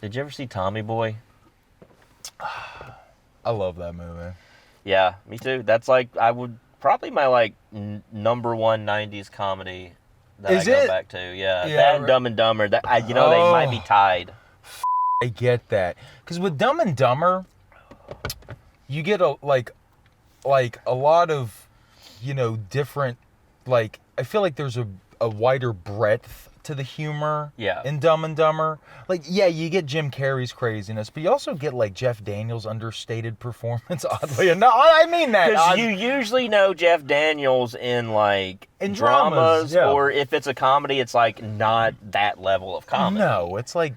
Did you ever see Tommy Boy? I love that movie. Yeah, me too. That's like I would probably my like number one '90s comedy that Is I go it? back to. Yeah, Yeah, that and right. Dumb and Dumber. That they might be tied. I get that. Because with Dumb and Dumber, you get a lot of, different, I feel like there's a wider breadth to the humor in Dumb and Dumber. You get Jim Carrey's craziness, but you also get, Jeff Daniels' understated performance, oddly enough. I mean that. Because you usually know Jeff Daniels in dramas, yeah. or if it's a comedy, it's, not that level of comedy. No, it's like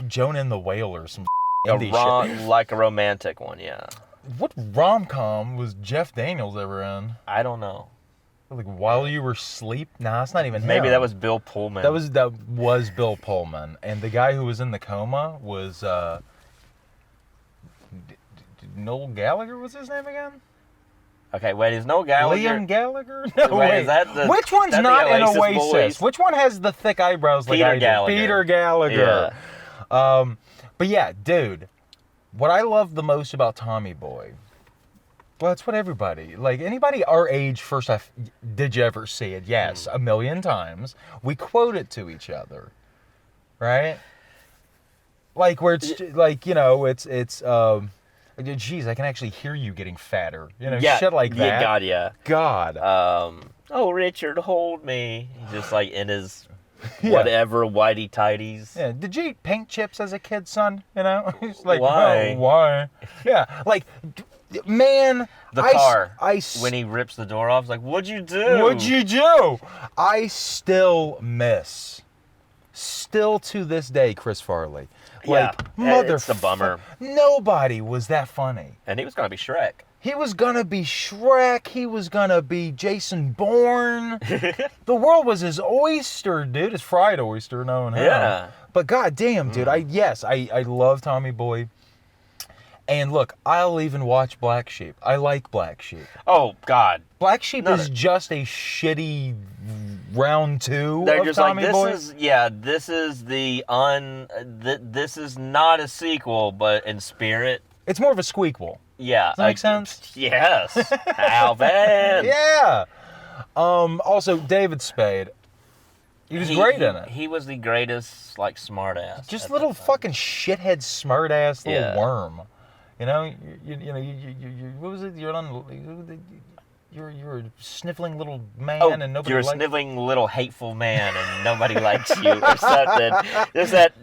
Jonah and the Whale or some indie shit. Like a romantic one, yeah. What rom-com was Jeff Daniels ever in? I don't know. While You Were Asleep? Nah, that's not even him. Maybe that was Bill Pullman. That was Bill Pullman. And the guy who was in the coma was Noel Gallagher, was his name again? Okay, wait, is Noel Gallagher? Liam Gallagher? No, wait. Is that the, which one's not in Oasis? Boys? Which one has the thick eyebrows like Peter Gallagher. Peter Gallagher. Yeah. But yeah, dude, what I love the most about Tommy Boy, well, it's what everybody, anybody our age, first off, did you ever see it? Yes, a million times. We quote it to each other, right? Where it's, geez, I can actually hear you getting fatter. Shit like that. Yeah, God. Oh, Richard, hold me. Just in his whatever whitey tighties. Yeah. Did you eat paint chips as a kid, son? He's why? Oh, why? Yeah, man. The car. When he rips the door off, it's what'd you do? What'd you do? I still to this day, Chris Farley. It's a bummer. Nobody was that funny. And he was going to be Shrek. He was going to be Shrek. He was going to be Jason Bourne. The world was his oyster, dude. His fried oyster, no one. Yeah. But goddamn, dude, I love Tommy Boy. And look, I'll even watch Black Sheep. I like Black Sheep. Oh, God. Black Sheep is just a shitty round two They're of just Tommy Boy. This is this is not a sequel, but in spirit. It's more of a squeakquel. Yeah. Does that make sense? Yes. Alvin. Yeah. Also, David Spade. He was great in it. He was the greatest, smartass. Just little fucking shithead smartass little worm. What was it? You're a sniffling little man and nobody likes you. You're a sniffling little hateful man and nobody likes you or something.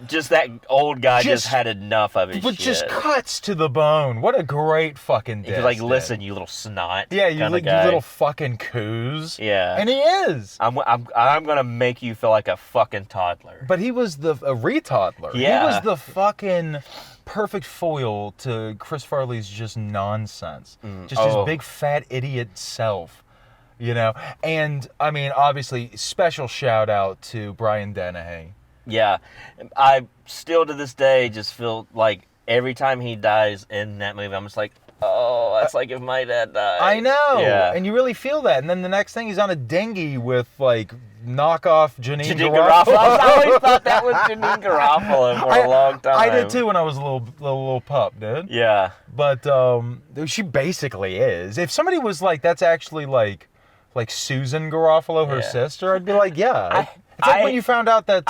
Just that old guy just had enough of his shit. But just cuts to the bone. What a great fucking diss. He's listen, you little snot. Yeah, you little fucking coos. Yeah. And he is. I'm gonna make you feel like a fucking toddler. But he was a re-toddler. Yeah. He was the fucking perfect foil to Chris Farley's just nonsense. Just his big fat idiot self, And I mean, obviously, special shout out to Brian Dennehy. Yeah, I still to this day just feel like every time he dies in that movie, I'm just like, oh, that's like if my dad died. I know, yeah. And you really feel that. And then the next thing, he's on a dinghy with knockoff Janine Garofalo. I always thought that was Janine Garofalo for a long time. I did too when I was a little pup, dude. Yeah. But she basically is. If somebody was that's actually like Susan Garofalo, her sister, I'd be like, yeah. It's like when you found out that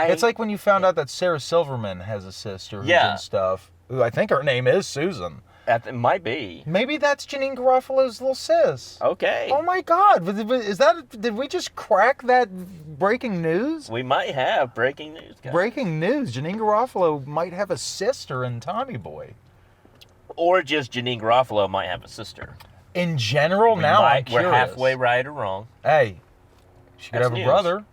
it's like when you found out that Sarah Silverman has a sister who's in stuff. Who I think her name is Susan. It might be. Maybe that's Janine Garofalo's little sis. Okay. Oh my God! Did we just crack that breaking news? We might have breaking news. Guys. Breaking news: Janine Garofalo might have a sister in Tommy Boy. Or just Janine Garofalo might have a sister. In general, I'm curious. We're halfway right or wrong. Hey, she could have a brother.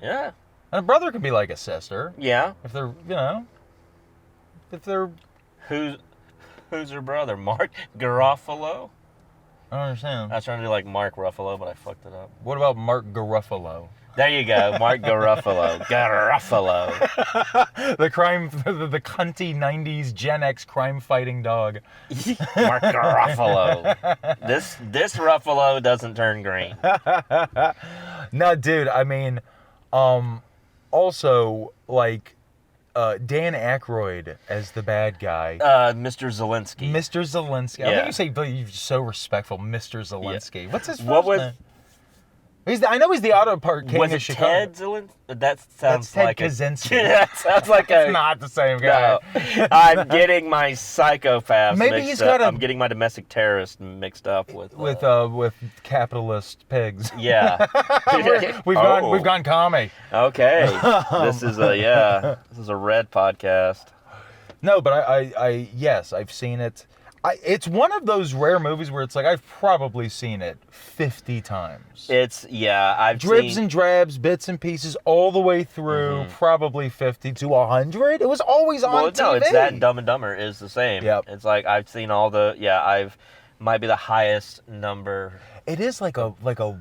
Yeah. And a brother could be like a sister. Yeah. If they're. Who's her brother? Mark Garofalo? I don't understand. I was trying to do like Mark Ruffalo, but I fucked it up. What about Mark Garofalo? There you go, Mark Garofalo. Garofalo. the cunty 90s Gen X crime-fighting dog. Mark Garofalo. This Ruffalo doesn't turn green. No, dude, I mean, also, Dan Aykroyd as the bad guy. Mr. Zelensky. Mr. Zelensky. I Yeah. think you say, but you're so respectful, Mr. Zelensky. What's his first What was- name? I know he's the auto part king Was of it Chicago. Ted Zelensky? That sounds Ted like Kaczynski. That sounds like a. It's not the same guy. No, I'm getting my psychopaths Maybe mixed he's up. got a- I'm getting my domestic terrorist mixed up with With capitalist pigs. yeah. We've gone commie. Okay, this is a red podcast. No, but I yes, I've seen it. It's one of those rare movies where it's like I've probably seen it 50 times. I've Dribs seen and drabs, bits and pieces, all the way through, probably 50 to 100. It was always on TV. No, it's that and Dumb and Dumber is the same. Yep. It's like I've seen all the might be the highest number. It is like a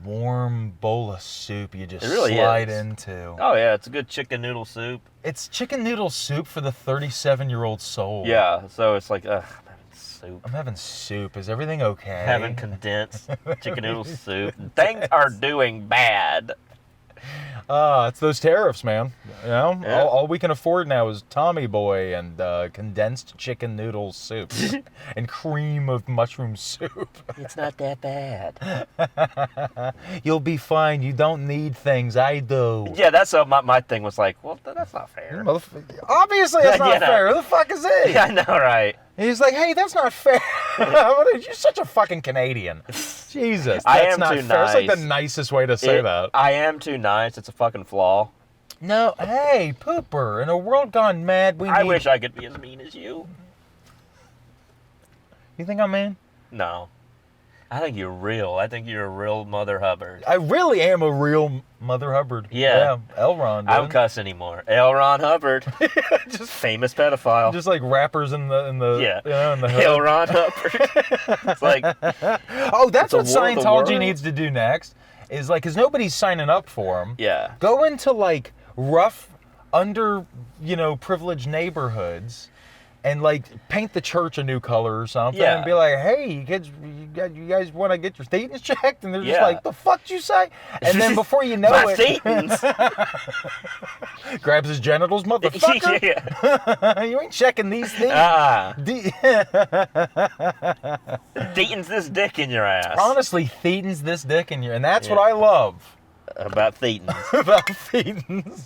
warm bowl of soup you just It really slide is. into. Oh yeah, it's a good chicken noodle soup. It's chicken noodle soup for the 37-year-old soul. Yeah, so it's like I'm having soup. I'm having soup. Is everything okay? Having condensed chicken noodle soup. Things are doing bad. It's those tariffs, man. You know, Yeah. all we can afford now is Tommy Boy and condensed chicken noodle soup and cream of mushroom soup. It's not that bad. You'll be fine. You don't need things. I do. Yeah, that's my thing was like, well, that's not fair. Obviously, that's not Yeah. fair. Who the fuck is he? Yeah, I know, right? He's like, hey, that's not fair. You're such a fucking Canadian. Jesus, that's I am not too fair. It's like the nice. nicest way to say that. I am too nice. It's a fucking flaw. No, hey, pooper. In a world gone mad, I wish I could be as mean as you. You think I'm mean? No. I think you're real. I think you're a real Mother Hubbard. I really am a real Mother Hubbard. Yeah. L. Ron. I don't cuss anymore. L. Ron Hubbard. Just famous pedophile. Just like rappers in the yeah. you know, in the hood. L. Ron Hubbard. It's like, Oh, that's what It's a war of the Scientology world. needs to do next. Is like, because nobody's signing up for them. yeah. Go into like rough, privileged neighborhoods, and like paint the church a new color or something, Yeah. and be like, "Hey, you kids, you guys want to get your thetans checked?" And they're just Yeah. like, "The fuck you say?" And then before you know My it, thetans. grabs his genitals, motherfucker. Yeah. You ain't checking these things. Thetans this dick in your ass. Honestly, thetans this dick in you, and that's what I love About thetans. about thetans.